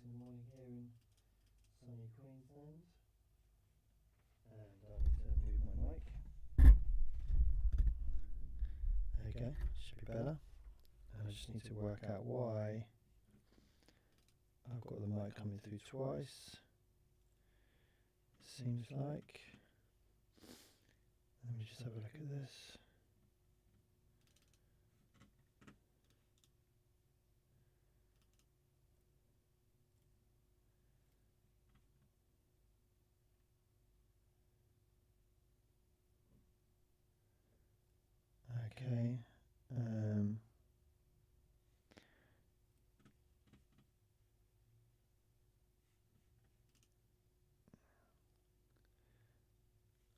in the morning here in sunny Queensland. And I need to move my mic. There you go, should be better. And I just need to work out why I've got the mic coming through twice. Seems like. Let me just have a look at this. Okay.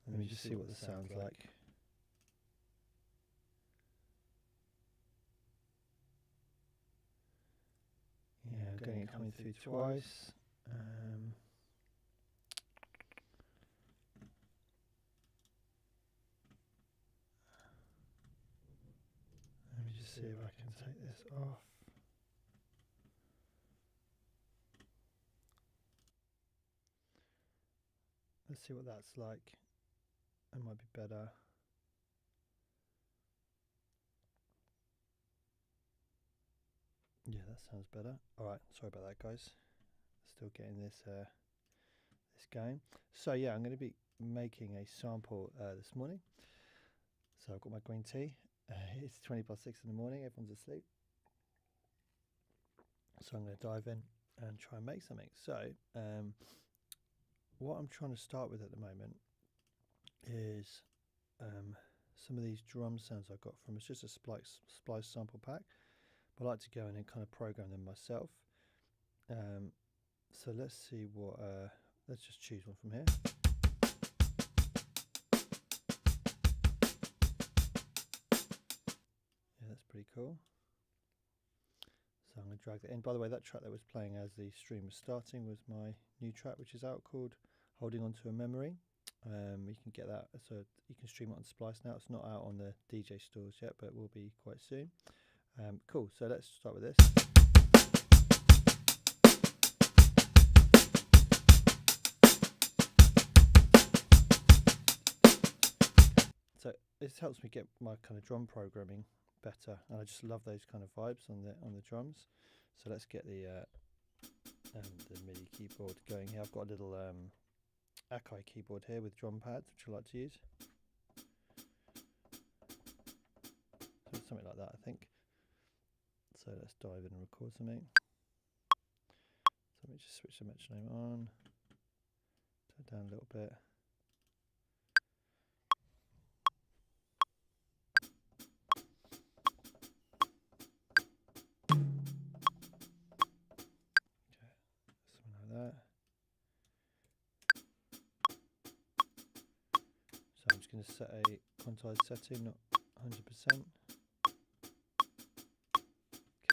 Let me just see what this sounds like. Yeah, I'm getting it coming through twice. Let me just see if I can take this off. Let's see what that's like. It might be better. Yeah, that sounds better. Alright, sorry about that, guys. Still getting this this going. So yeah, I'm going to be making a sample this morning. So I've got my green tea. It's 20 past 6 in the morning, everyone's asleep. So I'm going to dive in and try and make something. So what I'm trying to start with at the moment is some of these drum sounds I got from, it's just a splice sample pack, but I like to go in and kind of program them myself. So let's see what, let's just choose one from here. Yeah, that's pretty cool. So I'm going to drag that in. By the way, that track that was playing as the stream was starting was my new track, which is out, called Holding On To A Memory. You can get that, so you can stream it on Splice now. It's not out on the DJ stores yet, but it will be quite soon. Cool, so let's start with this. So this helps me get my kind of drum programming better, and I just love those kind of vibes on the drums. So let's get the MIDI keyboard going here. I've got a little Akai keyboard here with drum pads, which I like to use. So something like that, I think. So let's dive in and record something. So let me just switch the metronome on, turn it down a little bit. That. So I'm just going to set a quantized setting, not 100%.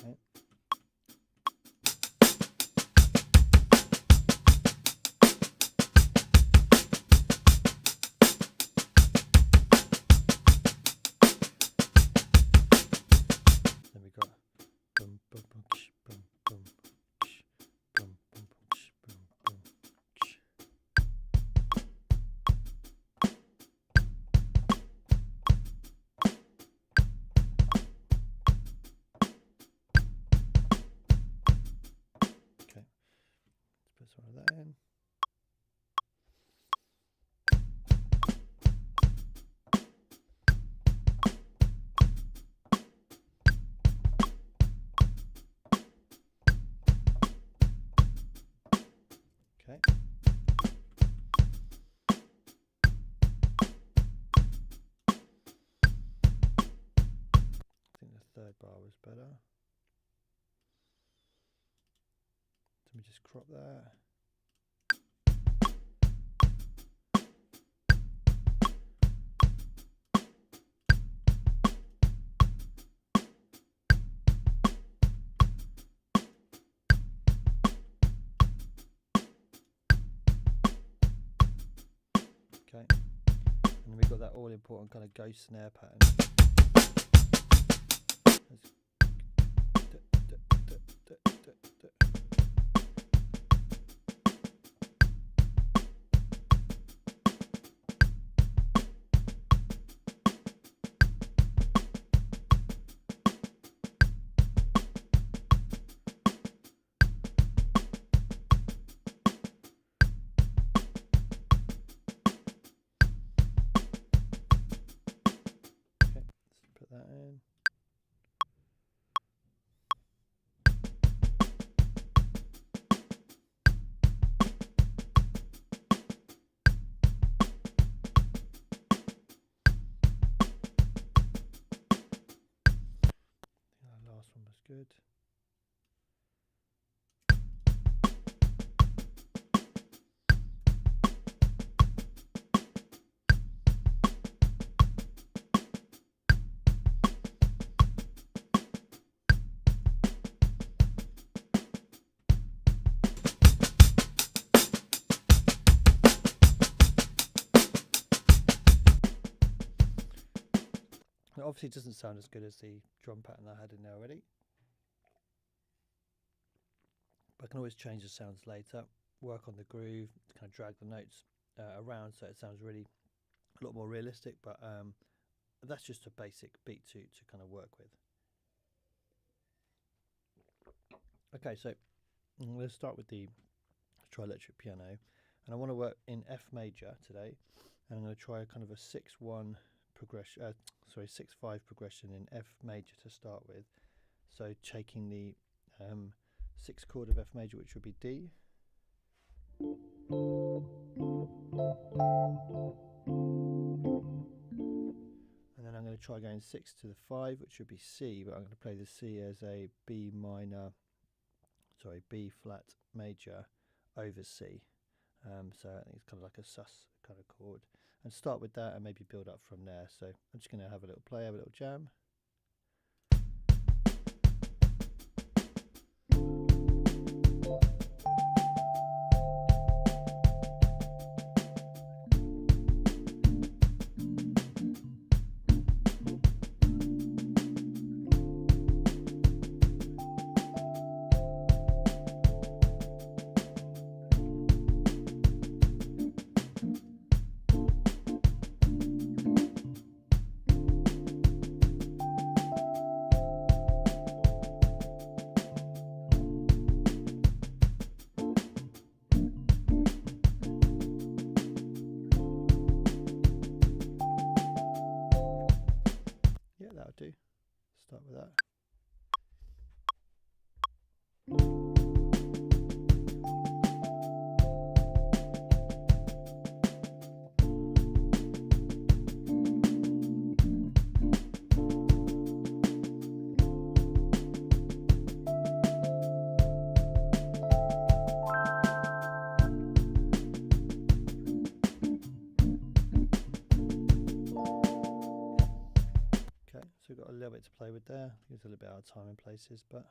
Okay. Then we got boom, boom, boom, boom, boom. Put some of that in. Okay. I think the third bar was better. Let me just crop that. Okay, and then we've got that all important kind of ghost snare pattern. Obviously it doesn't sound as good as the drum pattern I had in there already, but I can always change the sounds later, work on the groove, kind of drag the notes around so it sounds really a lot more realistic, but that's just a basic beat to kind of work with. Okay, so I'm going to start with the tri-electric piano, and I want to work in F major today, and I'm going to try a kind of a 6-1 progression, 6-5 progression in F major to start with. So taking the 6th chord of F major, which would be D, and then I'm going to try going 6 to the 5, which would be C, but I'm going to play the C as a B flat major over C. So I think it's kind of like a sus kind of chord, and start with that and maybe build up from there. So I'm just going to have a little play, have a little jam. That'll do. Start with that. So we've got a little bit to play with there. There's a little bit out of time in places, but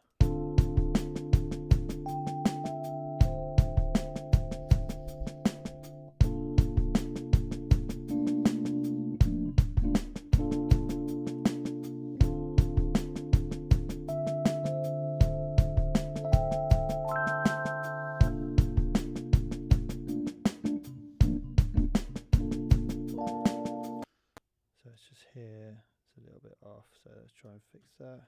so it's just here. A little bit off, so let's try and fix that.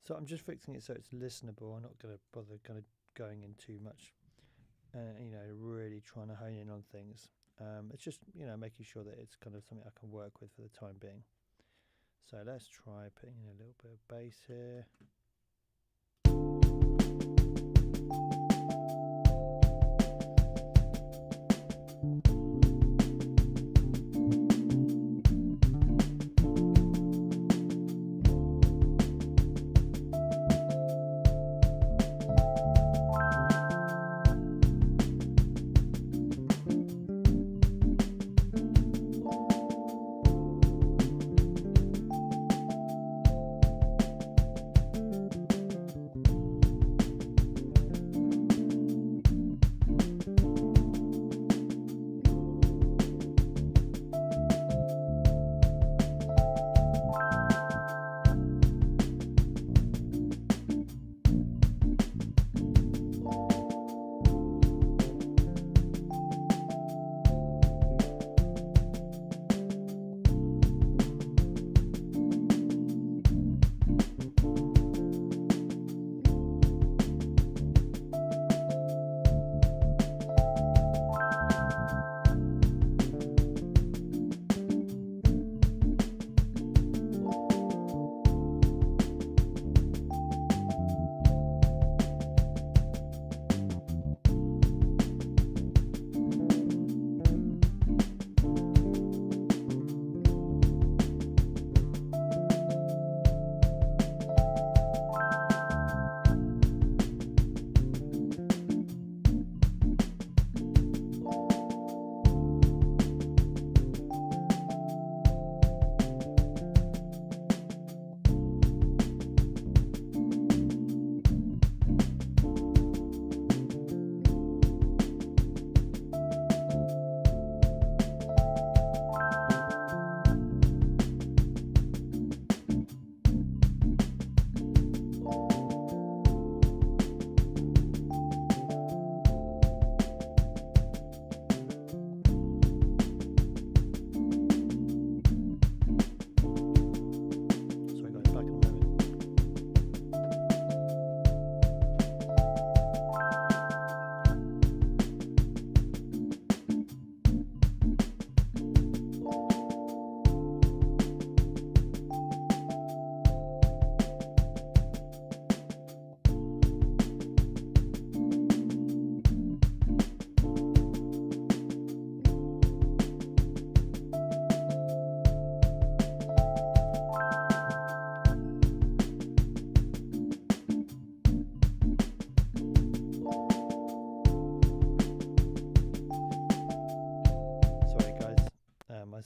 So I'm just fixing it so it's listenable. I'm not going to bother kind of going in too much, really trying to hone in on things. It's just, making sure that it's kind of something I can work with for the time being. So let's try putting in a little bit of bass here.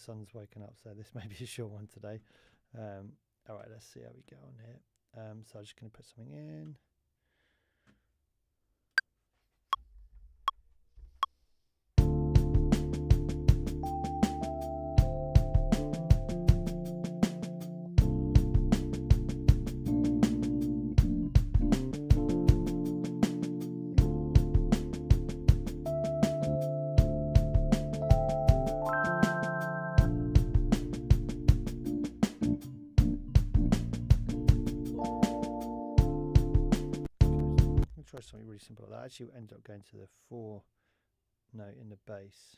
sun's woken up, so this may be a short one today. All right, let's see how we get on here. So I'm just going to put something in. Try something really simple like that. Actually, end up going to the 4 note in the bass.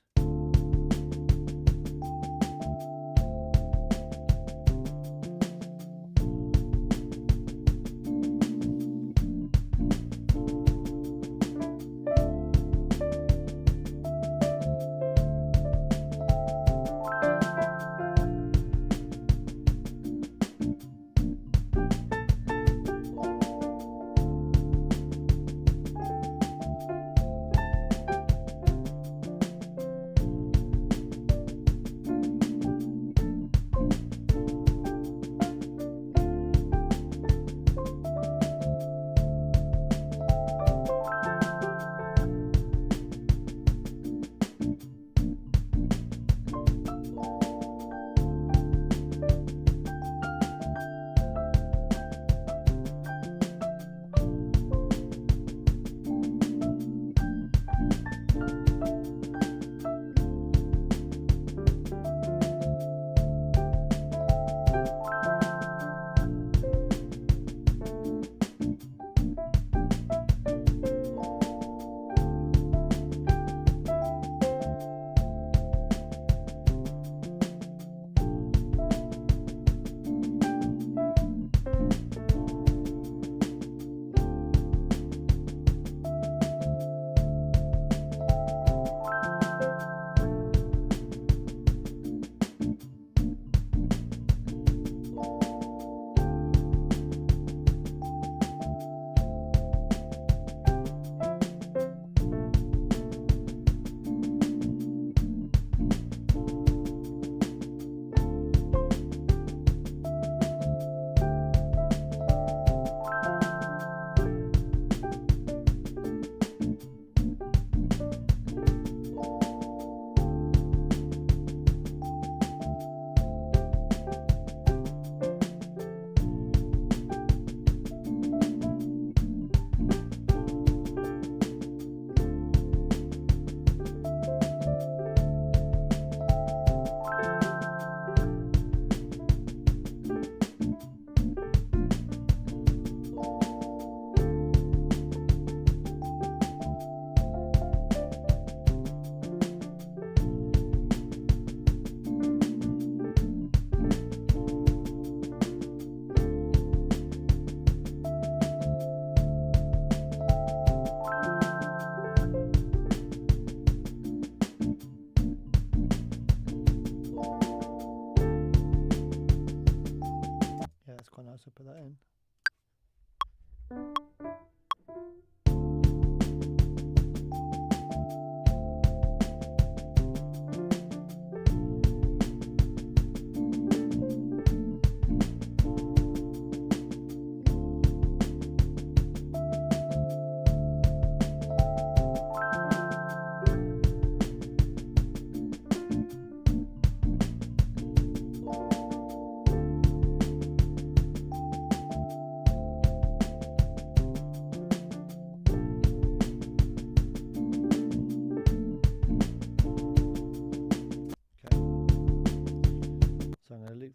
So put that in.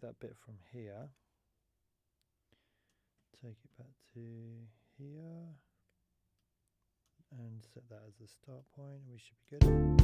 That bit from here, take it back to here and set that as the start point. We should be good.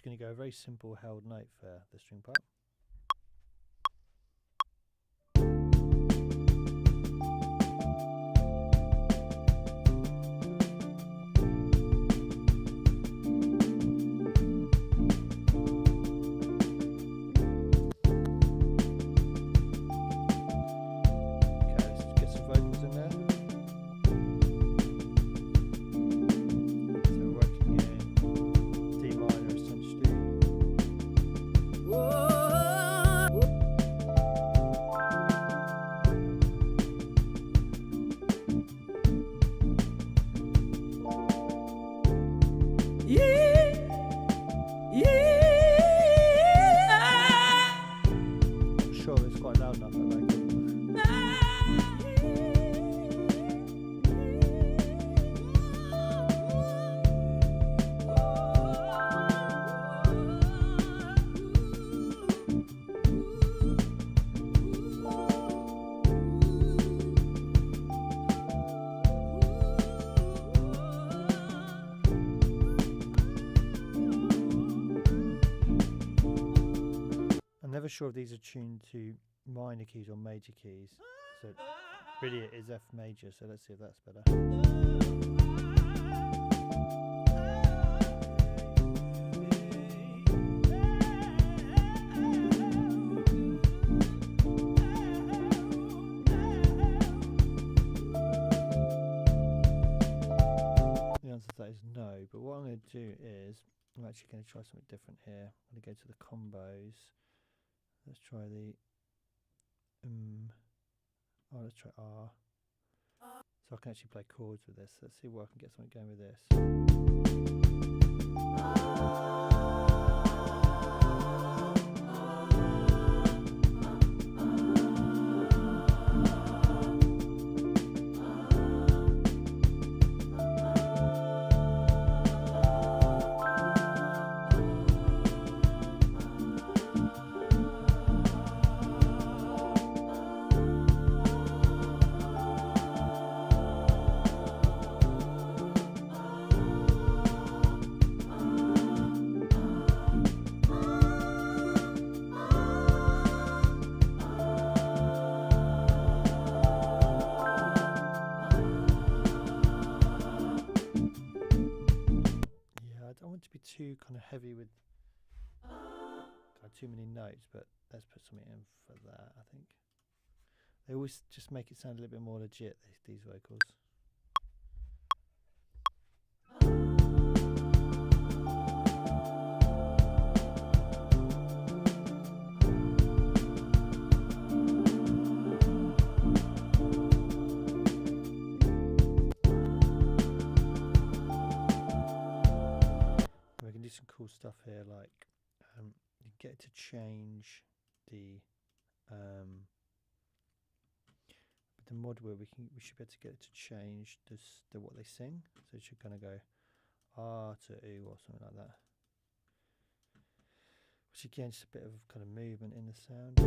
just going to go a very simple held note for the string part. Never sure if these are tuned to minor keys or major keys, so really it is F major, so let's see if that's better. The answer to that is no, but what I'm going to do is I'm actually going to try something different here. I'm going to go to the combos. Let's try the let's try R. So I can actually play chords with this. Let's see where I can get something going with this. Too kind of heavy with too many notes, but let's put something in for that. I think they always just make it sound a little bit more legit, these vocals. Some cool stuff here, like you get to change the mod where we should be able to get it to change what they sing, so it should kind of go R to U or something like that, which again is a bit of kind of movement in the sound.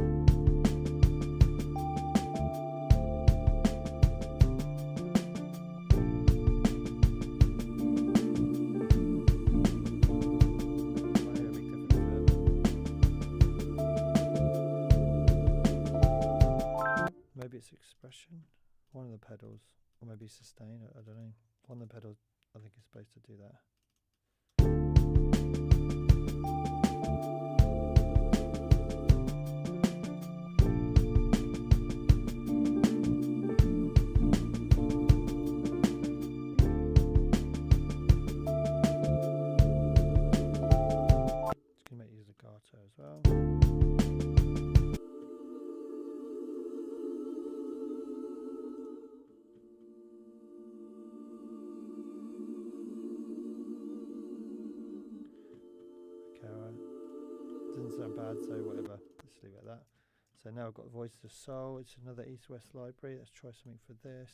Maybe it's expression, one of the pedals, or maybe sustain, I don't know. One of the pedals I think is supposed to do that. It's going to make use of legato as well. Doesn't sound bad, so whatever, let's leave it at that. So now I've got Voice of Soul, it's another East-West library. Let's try something for this.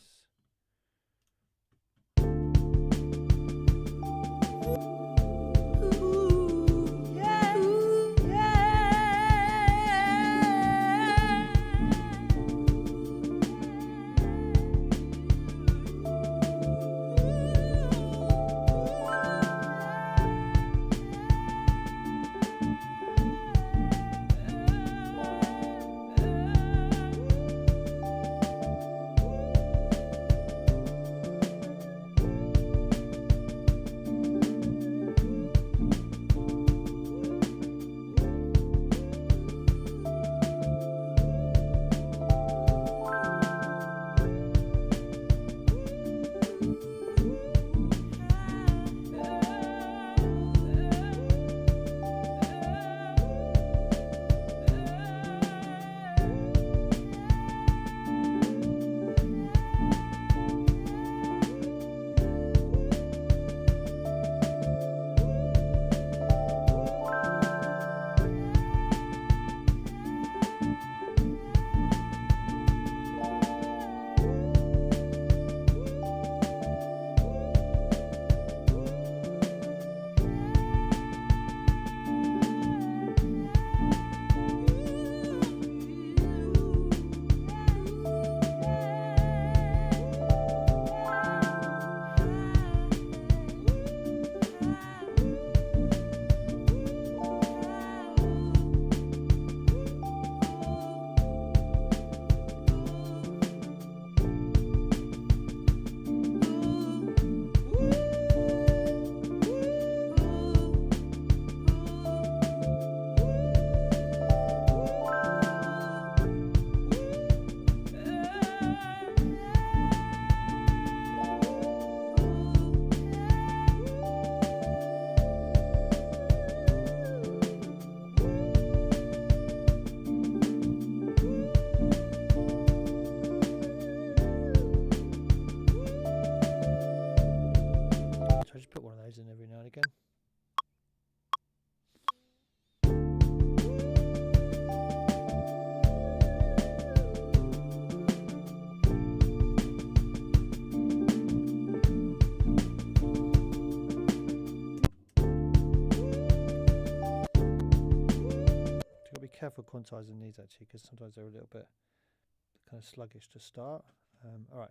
careful quantizing these actually, because sometimes they're a little bit kind of sluggish to start. All right.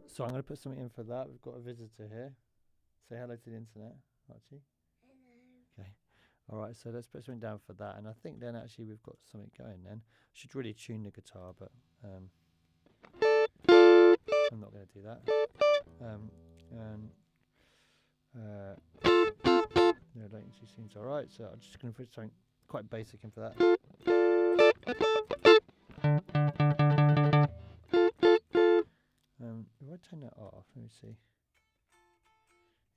So I'm going to put something in for that. We've got a visitor here. Say hello to the internet, Archie. Hello. Okay. All right, so let's put something down for that. And I think then actually we've got something going then. I should really tune the guitar, but I'm not going to do that. No latency seems all right. So I'm just going to put something quite basic in for that. If I turn that off, let me see.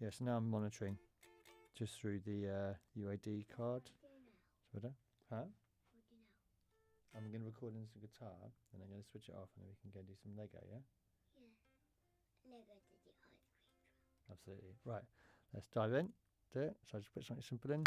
Yeah, so now I'm monitoring just through the UAD card. Huh? I'm going to record in some guitar, and I'm going to switch it off, and then we can go do some Lego, yeah? Yeah. Lego to the ice cream truck. Absolutely. Right, let's dive in. Do it. So I just put something simple in.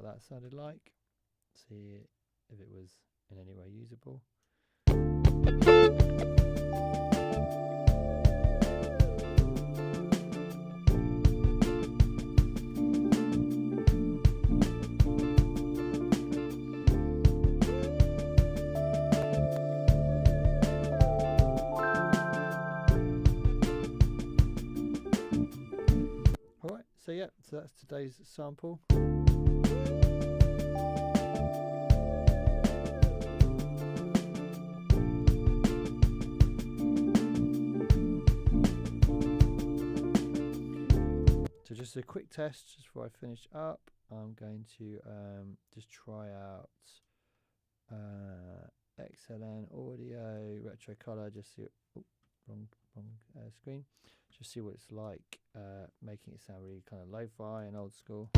that sounded like. See if it was in any way usable. Alright, so yeah, so that's today's sample. So just a quick test just before I finish up. I'm going to just try out XLN audio retro color, just see wrong screen, just see what it's like, making it sound really kind of lo-fi and old school.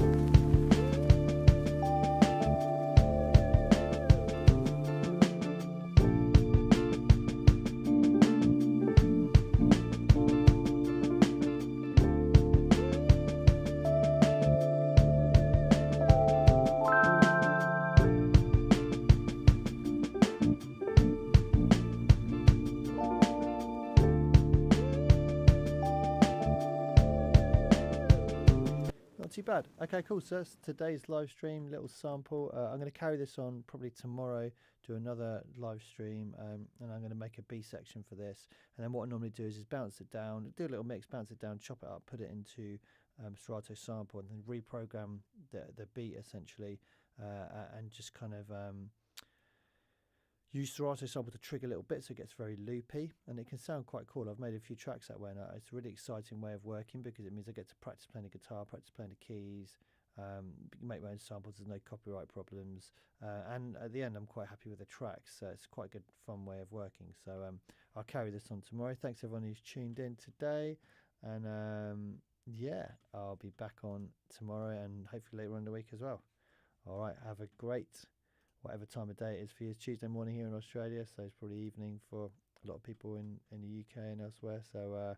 Not too bad. Okay, cool. So that's today's live stream, little sample. I'm going to carry this on probably tomorrow, do another live stream, and I'm going to make a B section for this. And then what I normally do is bounce it down, do a little mix, bounce it down, chop it up, put it into Serato sample, and then reprogram the beat essentially, and just kind of use Serato sample to trigger little bits so it gets very loopy, and it can sound quite cool. I've made a few tracks that way, and it's a really exciting way of working because it means I get to practice playing the guitar, practice playing the keys, make my own samples, there's no copyright problems, and at the end I'm quite happy with the tracks, so it's quite a good fun way of working. So I'll carry this on tomorrow. Thanks everyone who's tuned in today, and yeah, I'll be back on tomorrow and hopefully later on in the week as well. Alright, have a great whatever time of day it is for you. It's Tuesday morning here in Australia, so it's probably evening for a lot of people in the UK and elsewhere. So